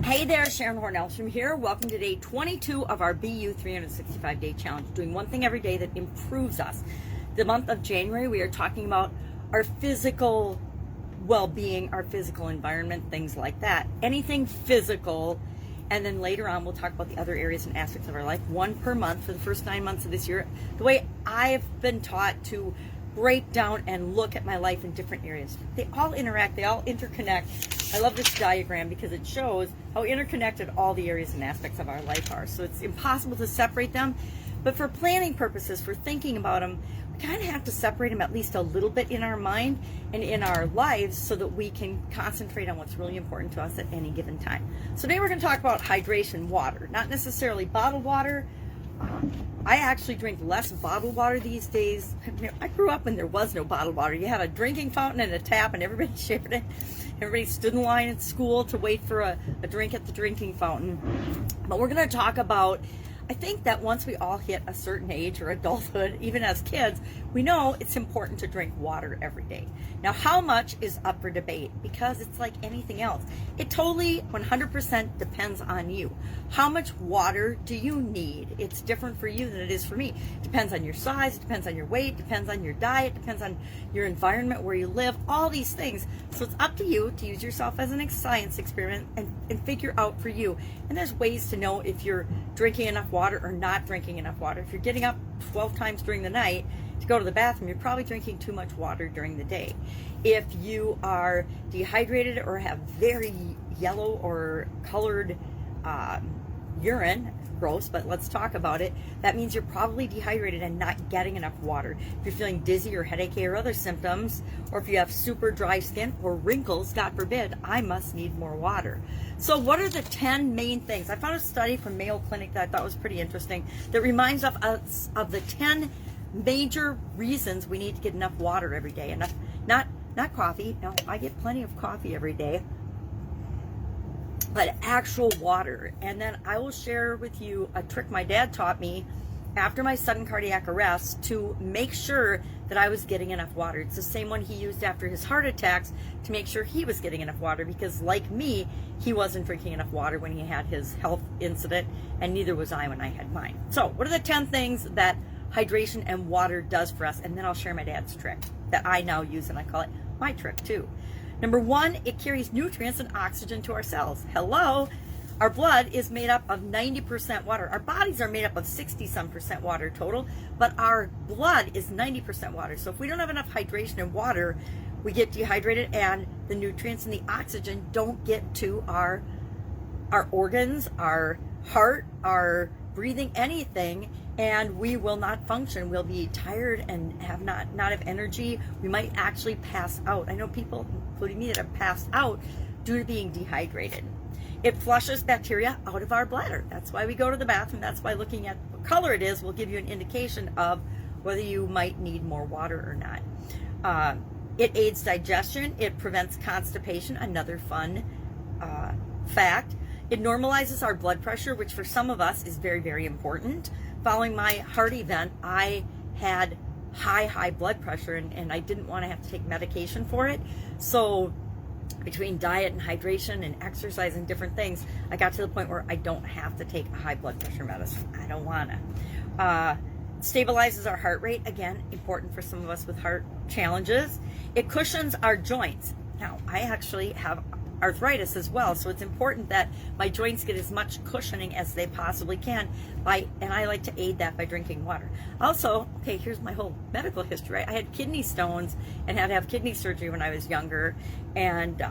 Hey there, Sharon Horne-Ellstrom here. Welcome to day 22 of our BU 365-day challenge, doing one thing every day that improves us. The month of January, we are talking about our physical well-being, our physical environment, things like that. Anything physical. And then later on, we'll talk about the other areas and aspects of our life, one per month for the first 9 months of this year. The way I've been taught to break down and look at my life in different areas. They all interact, they all interconnect. I love this diagram because it shows how interconnected all the areas and aspects of our life are. So it's impossible to separate them, but for planning purposes, for thinking about them, we kind of have to separate them at least a little bit in our mind and in our lives so that we can concentrate on what's really important to us at any given time. So today we're going to talk about hydration, water, not necessarily bottled water. I actually drink less bottled water these days. I grew up when there was no bottled water. You had a drinking fountain and a tap, and everybody shared it. Everybody stood in line at school to wait for a drink at the drinking fountain. But we're going to talk about, I think that once we all hit a certain age or adulthood, even as kids, we know it's important to drink water every day. Now, how much is up for debate? Because it's like anything else. It totally 100% depends on you. How much water do you need? It's different for you than it is for me. It depends on your size, it depends on your weight, depends on your diet, depends on your environment, where you live, all these things. So it's up to you to use yourself as a science experiment and figure out for you. And there's ways to know if you're drinking enough water or not drinking enough water. If you're getting up 12 times during the night to go to the bathroom, you're probably drinking too much water during the day. If you are dehydrated or have very yellow or colored urine, gross, but let's talk about it, that means you're probably dehydrated and not getting enough water. If you're feeling dizzy or headachy or other symptoms, or if you have super dry skin or wrinkles, God forbid, I must need more water. So what are the 10 main things? I found a study from Mayo Clinic that I thought was pretty interesting that reminds us of the 10 major reasons we need to get enough water every day. Enough, not coffee. No, I get plenty of coffee every day, but actual water. And then I will share with you a trick my dad taught me after my sudden cardiac arrest to make sure that I was getting enough water. It's the same one he used after his heart attacks to make sure he was getting enough water, because like me, he wasn't drinking enough water when he had his health incident, and neither was I when I had mine. So what are the 10 things that hydration and water does for us? And then I'll share my dad's trick that I now use, and I call it my trick too. Number 1, it carries nutrients and oxygen to our cells. Hello. Our blood is made up of 90% water. Our bodies are made up of 60-some% water total, but our blood is 90% water. So if we don't have enough hydration and water, we get dehydrated, and the nutrients and the oxygen don't get to our organs, our heart, our breathing, anything, and we will not function. We'll be tired and have not have energy. We might actually pass out. I know people, including me, that have passed out due to being dehydrated. It flushes bacteria out of our bladder. That's why we go to the bathroom. That's why looking at what color it is will give you an indication of whether you might need more water or not. It aids digestion. It prevents constipation, another fun fact. It normalizes our blood pressure, which for some of us is very, very important. Following my heart event, I had high blood pressure, and I didn't want to have to take medication for it. So between diet and hydration and exercise and different things, I got to the point where I don't have to take a high blood pressure medicine. I don't want to. Stabilizes our heart rate. Again, important for some of us with heart challenges. It cushions our joints. Now, I actually have arthritis as well, so it's important that my joints get as much cushioning as they possibly can, and I like to aid that by drinking water. Also, okay, here's my whole medical history. I had kidney stones and had to have kidney surgery when I was younger, and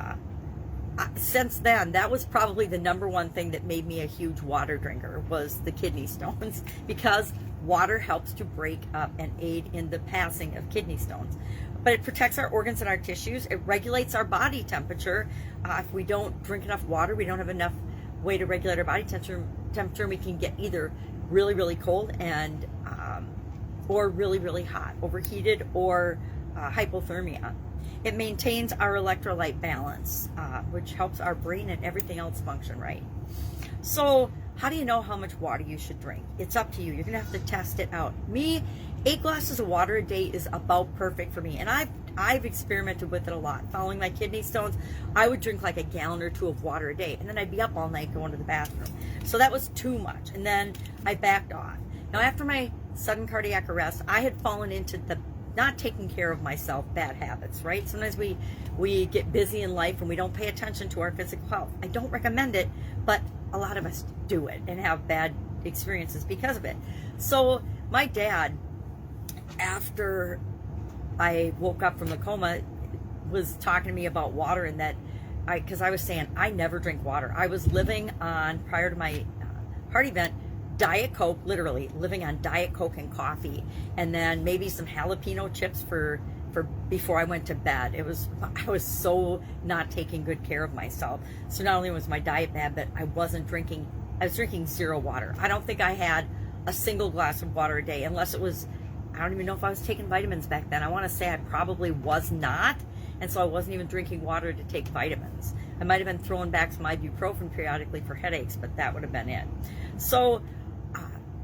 since then, that was probably the number one thing that made me a huge water drinker, was the kidney stones, because water helps to break up and aid in the passing of kidney stones. But it protects our organs and our tissues. It regulates our body temperature. If we don't drink enough water, we don't have enough way to regulate our body temperature, we can get either really, really cold and or really, really hot, overheated, or hypothermia. It maintains our electrolyte balance, which helps our brain and everything else function right. So how do you know how much water you should drink? It's up to you. You're going to have to test it out. Me, 8 glasses of water a day is about perfect for me. And I've experimented with it a lot. Following my kidney stones, I would drink like a gallon or two of water a day, and then I'd be up all night going to the bathroom. So that was too much, and then I backed off. Now, after my sudden cardiac arrest, I had fallen into the not taking care of myself bad habits, right? Sometimes we get busy in life and we don't pay attention to our physical health. I don't recommend it, but a lot of us do it and have bad experiences because of it. So my dad, after I woke up from the coma, was talking to me about water, and that because I was saying I never drink water. I was living on, prior to my heart event, Diet Coke, literally living on Diet Coke and coffee, and then maybe some jalapeno chips for before I went to bed. I was so not taking good care of myself. So not only was my diet bad, but I was drinking zero water. I don't think I had a single glass of water a day, unless it was, I don't even know if I was taking vitamins back then. I want to say I probably was not, and so I wasn't even drinking water to take vitamins. I might have been throwing back some ibuprofen periodically for headaches, but that would have been it. So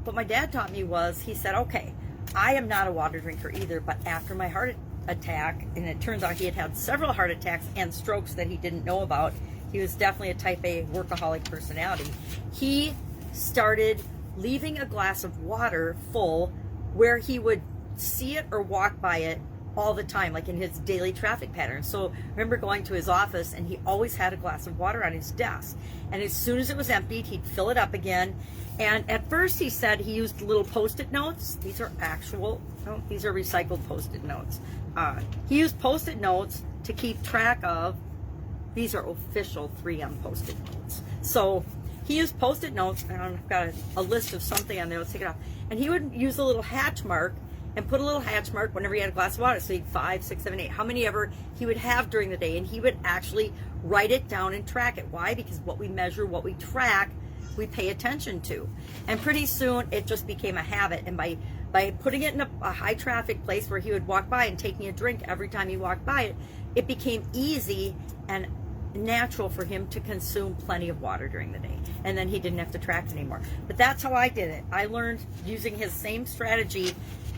what my dad taught me was, he said, okay, I am not a water drinker either, but after my heart attack, and it turns out he had had several heart attacks and strokes that he didn't know about. He was definitely a type A workaholic personality. He started leaving a glass of water full where he would see it or walk by it all the time, like in his daily traffic pattern. So I remember going to his office, and he always had a glass of water on his desk. And as soon as it was emptied, he'd fill it up again. And at first he said he used little Post-it notes. These are these are recycled Post-it notes. He used Post-it notes to keep track of, these are official 3M Post-it notes. So he used Post-it notes, and I've got a list of something on there, let's take it off. And he would use a little hatch mark and put a little hatch mark whenever he had a glass of water. So he'd 5, 6, 7, 8, how many ever he would have during the day. And he would actually write it down and track it. Why? Because what we measure, what we track, we pay attention to. And pretty soon it just became a habit. And by putting it in a high traffic place where he would walk by and taking a drink every time he walked by it, it became easy and natural for him to consume plenty of water during the day. And then he didn't have to track it anymore. But that's how I did it. I learned using his same strategy.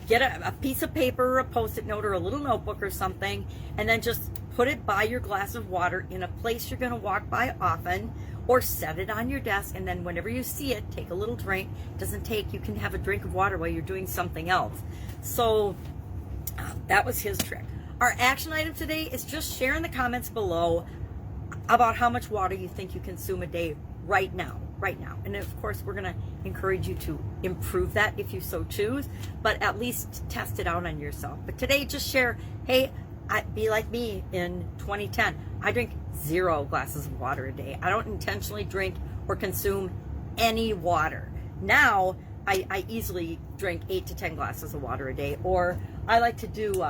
Get a piece of paper or a Post-it note or a little notebook or something, and then just put it by your glass of water in a place you're going to walk by often, or set it on your desk, and then whenever you see it, take a little drink. You can have a drink of water while you're doing something else. So that was his trick. Our action item today is just share in the comments below about how much water you think you consume a day right now. And of course, we're going to encourage you to improve that if you so choose, but at least test it out on yourself. But today, just share, hey, be like me in 2010. I drink 0 glasses of water a day. I don't intentionally drink or consume any water. Now, I easily drink 8 to 10 glasses of water a day, or I like to do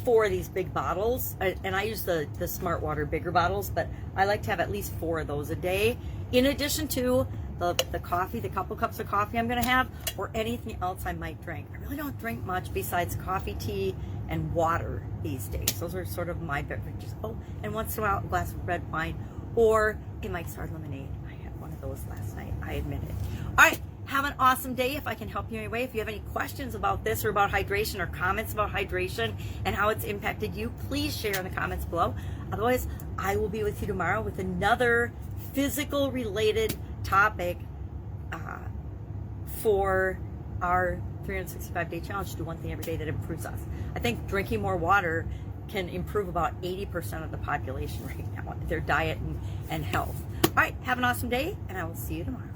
4 of these big bottles, and I use the Smart Water bigger bottles, but I like to have at least 4 of those a day, in addition to the coffee, the couple cups of coffee I'm going to have, or anything else I might drink. I really don't drink much besides coffee, tea, and water these days. Those are sort of my beverages. Oh, and once in a while, a glass of red wine, or a Mike's Hard Lemonade. I had one of those last night, I admit it. All right. Have an awesome day. If I can help you in any way, if you have any questions about this or about hydration, or comments about hydration and how it's impacted you, please share in the comments below. Otherwise, I will be with you tomorrow with another physical related topic for our 365-day challenge to do one thing every day that improves us. I think drinking more water can improve about 80% of the population right now, their diet and health. All right, have an awesome day, and I will see you tomorrow.